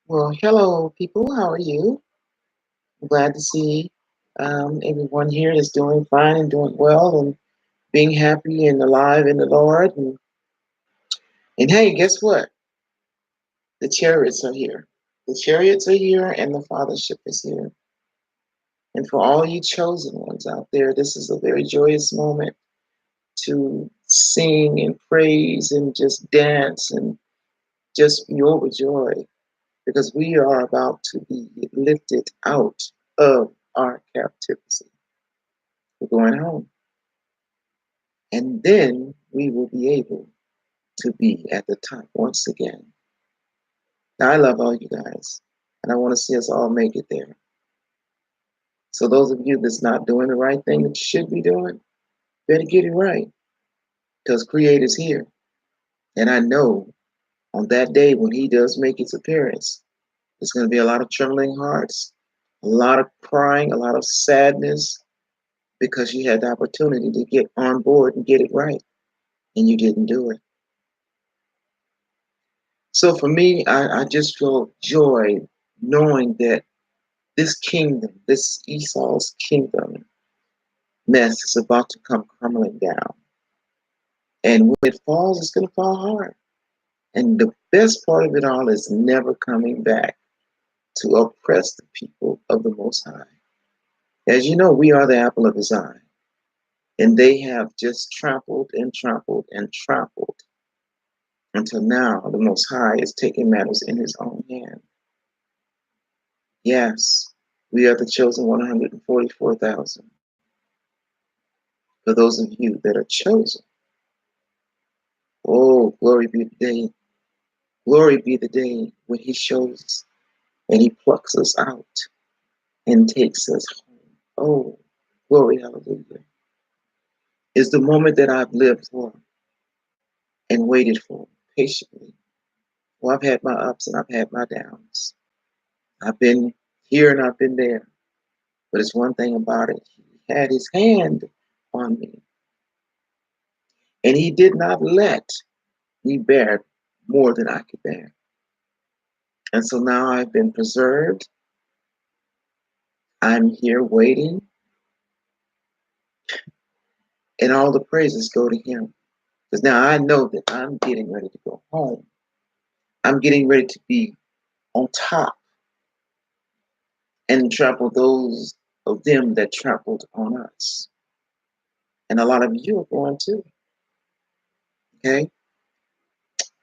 Well, hello, people. How are you? I'm glad to see everyone here is doing fine and doing well and being happy and alive in the Lord. And hey, guess what? The chariots are here. The chariots are here and the fathership is here. And for all you chosen ones out there, this is a very joyous moment to sing and praise and just dance and just be overjoyed because we are about to be lifted out of our captivity. We're going home. And then we will be able to be at the top once again. Now, I love all you guys, and I want to see us all make it there. So, those of you that's not doing the right thing that you should be doing, better get it right because Creator's here. And I know on that day when He does make His appearance, there's going to be a lot of trembling hearts, a lot of crying, a lot of sadness because you had the opportunity to get on board and get it right, and you didn't do it. So for me, I just feel joy knowing that this kingdom, this Esau's kingdom mess is about to come crumbling down. And when it falls, it's going to fall hard. And the best part of it all is never coming back to oppress the people of the Most High. As you know, we are the apple of his eye. And they have just trampled and trampled and trampled until now the Most High is taking matters in his own hand. Yes, we are the chosen 144,000. For those of you that are chosen, oh, glory be the day. Glory be the day when he shows and he plucks us out and takes us home. Oh, glory, hallelujah. Is the moment that I've lived for and waited for patiently. Well, I've had my ups and I've had my downs. I've been here and I've been there. But it's one thing about it. He had his hand on me. And he did not let me bear more than I could bear. And so now I've been preserved. I'm here waiting, and all the praises go to him. Because now I know that I'm getting ready to go home. I'm getting ready to be on top and trample those of them that trampled on us. And a lot of you are going too. Okay?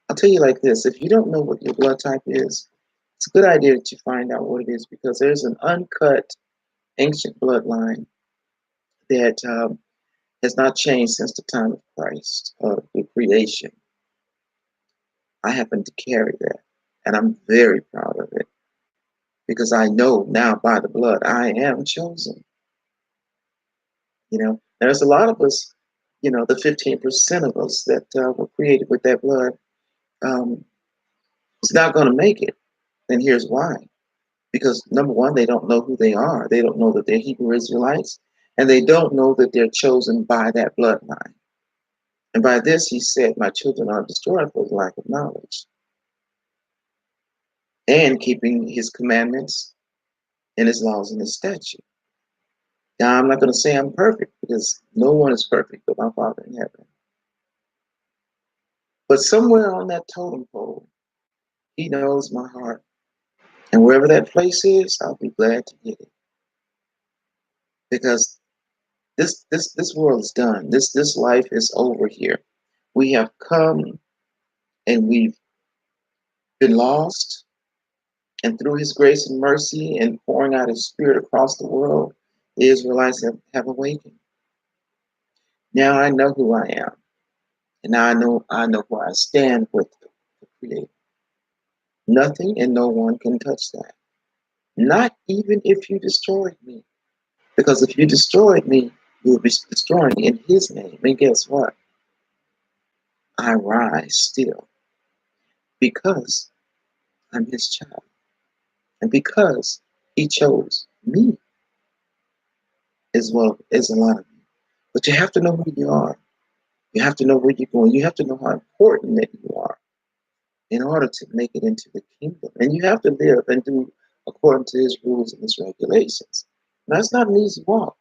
I'll tell you like this, if you don't know what your blood type is, it's a good idea that you find out what it is because there's an uncut ancient bloodline that has not changed since the time of Christ, the creation. I happen to carry that, and I'm very proud of it because I know now by the blood I am chosen. There's a lot of us, the 15% of us that were created with that blood um, is not going to make it. And here's why. Because number one, they don't know who they are. They don't know that they're Hebrew Israelites, and they don't know that they're chosen by that bloodline. And by this, he said, my children are destroyed for the lack of knowledge and keeping his commandments and his laws and his statutes. Now, I'm not going to say I'm perfect because no one is perfect but my Father in heaven. But somewhere on that totem pole, he knows my heart. And wherever that place is, I'll be glad to get it. Because this world is done. This life is over here. We have come and we've been lost. And through his grace and mercy and pouring out his spirit across the world, the Israelites have awakened. Now I know who I am. And now I know where I stand with the Creator. Nothing and no one can touch that. Not even if you destroyed me. Because if you destroyed me, you would be destroying in his name. And guess what? I rise still because I'm his child. And because he chose me as well as a lot of you. But you have to know who you are. You have to know where you're going. You have to know how important that you are. in order to make it into the kingdom. And you have to live and do according to his rules and his regulations. Now, it's not an easy walk.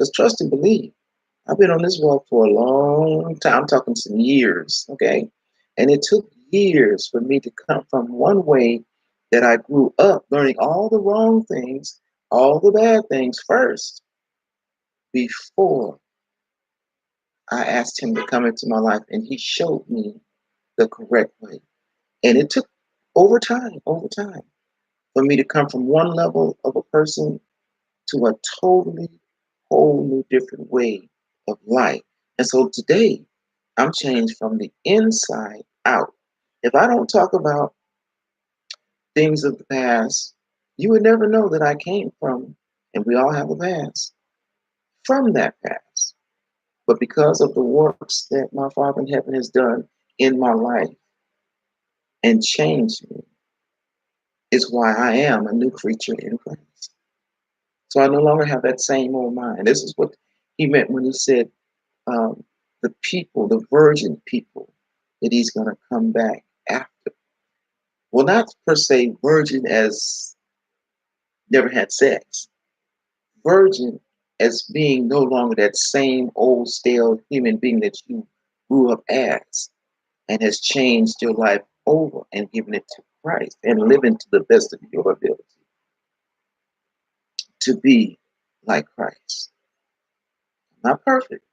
Just trust and believe. I've been on this walk for a long time. I'm talking some years, okay? And it took years for me to come from one way that I grew up learning all the wrong things, all the bad things first, before I asked him to come into my life and he showed me the correct way. And it took over time, for me to come from one level of a person to a totally whole new different way of life. And so today, I'm changed from the inside out. If I don't talk about things of the past, you would never know that I came from, and we all have a past, from that past. But because of the works that my Father in heaven has done in my life and changed me, is why I am a new creature in Christ. So I no longer have that same old mind. This is what he meant when he said, um, the people, the virgin people, that he's going to come back after. Well, not per se virgin as never had sex, virgin as being no longer that same old stale human being that you grew up as and has changed your life over and given it to Christ and living to the best of your ability to be like Christ. I'm not perfect.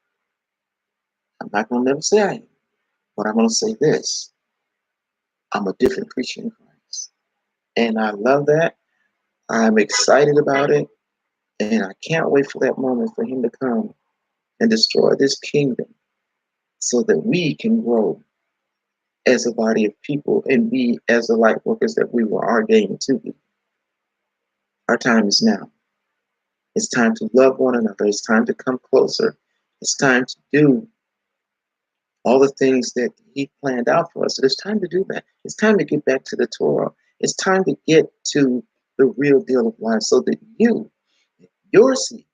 I'm not going to never say I am, but I'm going to say this. I'm a different creature in Christ. And I love that. I'm excited about it. And I can't wait for that moment for him to come and destroy this kingdom so that we can grow as a body of people and be as the light workers that we were ordained to be. Our time is now. It's time to love one another. It's time to come closer. It's time to do all the things that he planned out for us. So it's time to do that. It's time to get back to the Torah. It's time to get to the real deal of life so that your seed,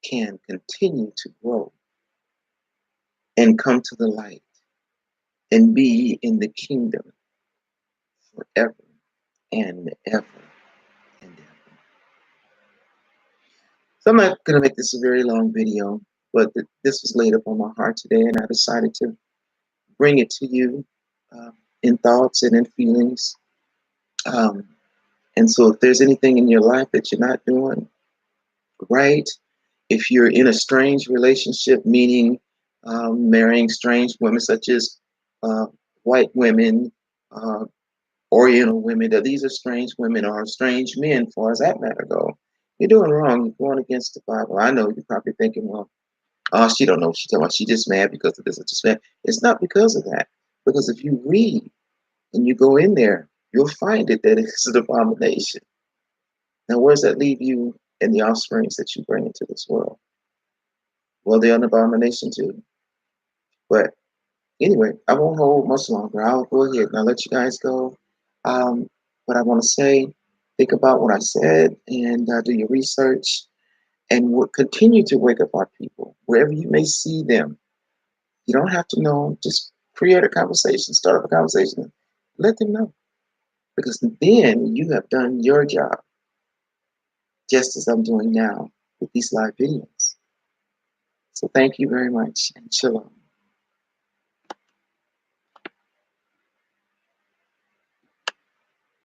can continue to grow and come to the light and be in the kingdom forever and ever and ever. So I'm not going to make this a very long video, but this was laid up on my heart today, and I decided to bring it to you uh, in thoughts and in feelings. Um, and so if there's anything in your life that you're not doing right, if you're in a strange relationship, meaning marrying strange women such as uh, white women, uh, Oriental women, that these are strange women or strange men, far as that matter go, you're doing wrong. You're going against the Bible. I know you're probably thinking, well, oh, she don't know what she's talking about. She just mad because of this or just mad. It's not because of that. Because if you read and you go in there, you'll find it that it's an abomination. Now, where does that leave you and the offsprings that you bring into this world? Well, they're an abomination too. But anyway, I won't hold much longer. I'll go ahead and I'll let you guys go. What I want to say, think about what I said and do your research and we'll continue to wake up our people wherever you may see them. You don't have to know, just create a conversation, start up a conversation, let them know. Because then you have done your job, just as I'm doing now with these live videos. So thank you very much and shalom.